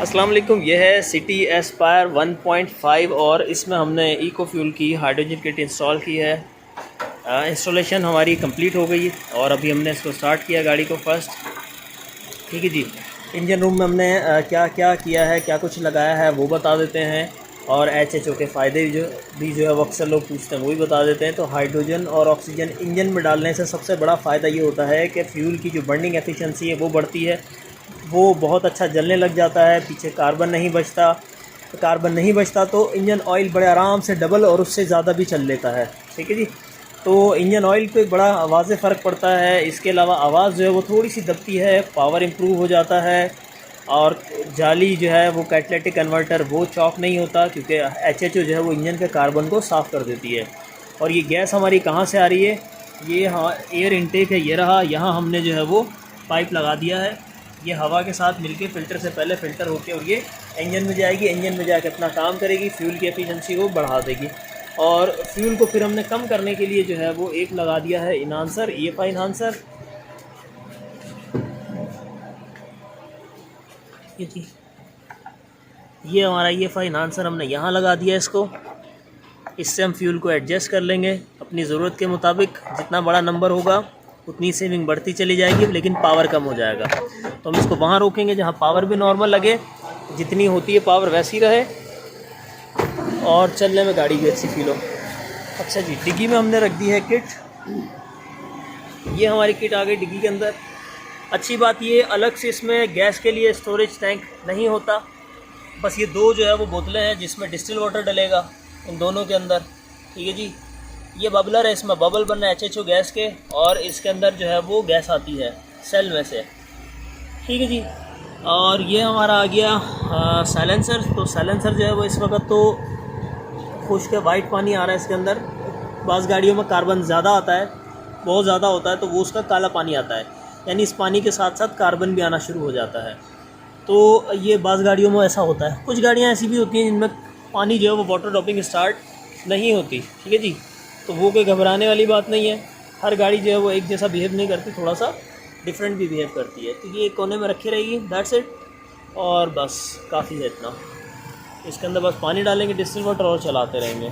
अस्सलाम वालेकुम। यह है सिटी एस्पायर 1.5 और इसमें हमने इको फ्यूल की हाइड्रोजन किट इंस्टॉल की है। इंस्टॉलेशन हमारी कंप्लीट हो गई और अभी हमने इसको स्टार्ट किया गाड़ी को फर्स्ट। ठीक है जी। इंजन रूम में हमने क्या क्या किया है, क्या कुछ लगाया है वो बता देते हैं, और HHO के फ़ायदे जो है वो अक्सर लोग पूछते हैं वो भी बता देते हैं। तो हाइड्रोजन और ऑक्सीजन इंजन में डालने से सबसे बड़ा फ़ायदा ये होता है कि फ्यूल की जो बर्निंग एफिशिएंसी है वो बढ़ती है, वो बहुत अच्छा जलने लग जाता है, पीछे कार्बन नहीं बचता तो इंजन ऑयल बड़े आराम से डबल और उससे ज़्यादा भी चल लेता है। ठीक है जी। तो इंजन ऑयल पे बड़ा वाज़े फ़र्क पड़ता है। इसके अलावा आवाज़ जो है वो थोड़ी सी दबती है, पावर इम्प्रूव हो जाता है, और जाली जो है वो कैटलिटिक कन्वर्टर वो चॉक नहीं होता, क्योंकि HHO जो है वो इंजन के कार्बन को साफ़ कर देती है। और ये गैस हमारी कहाँ से आ रही है, ये हाँ एयर इनटेक है, ये रहा। यहाँ हमने जो है वो पाइप लगा दिया है, ये हवा के साथ मिलके फ़िल्टर से पहले फ़िल्टर होके और ये इंजन में जाएगी, इंजन में जाके अपना काम करेगी, फ्यूल की एफिशिएंसी को बढ़ा देगी। और फ्यूल को फिर हमने कम करने के लिए जो है वो एक लगा दिया है इन्हांसर, EFI इन्हांसर। ये हमारा EFI इन्हांसर हमने यहाँ लगा दिया इसको। इससे हम फ्यूल को एडजस्ट कर लेंगे अपनी ज़रूरत के मुताबिक। जितना बड़ा नंबर होगा उतनी सेविंग बढ़ती चली जाएगी, लेकिन पावर कम हो जाएगा। तो हम इसको वहाँ रोकेंगे जहाँ पावर भी नॉर्मल लगे, जितनी होती है पावर वैसी रहे और चलने में गाड़ी भी अच्छी फील हो। अच्छा जी, डिग्गी में हमने रख दी है किट। ये हमारी किट आ गई डिग्गी के अंदर। अच्छी बात ये, अलग से इसमें गैस के लिए स्टोरेज टैंक नहीं होता, बस ये दो जो है वो बोतलें हैं जिसमें डिस्टिल वाटर डलेगा इन दोनों के अंदर। ठीक है जी। ये बबलर है, इसमें बबल बन रहा है HHO गैस के, और इसके अंदर जो है वो गैस आती है सेल में से। ठीक है जी। और ये हमारा आ गया साइलेंसर। तो साइलेंसर जो है वो इस वक्त तो खुश्क वाइट पानी आ रहा है इसके अंदर। बाज़ गाड़ियों में कार्बन ज़्यादा आता है, बहुत ज़्यादा होता है, तो वो उसका काला पानी आता है, यानी इस पानी के साथ साथ कार्बन भी आना शुरू हो जाता है। तो ये बाज़ गाड़ियों में ऐसा होता है। कुछ गाड़ियाँ ऐसी भी होती हैं जिनमें पानी जो है वो वाटर ड्रॉपिंग स्टार्ट नहीं होती। ठीक है जी। तो वो कोई घबराने वाली बात नहीं है। हर गाड़ी जो है वो एक जैसा बिहेव नहीं करती, थोड़ा सा डिफरेंट भी बिहेव करती है। तो ये कोने में रखी रहेगी, दैट्स इट। और बस काफ़ी है इतना। इसके अंदर बस पानी डालेंगे डिस्टिल वाटर और चलाते रहेंगे।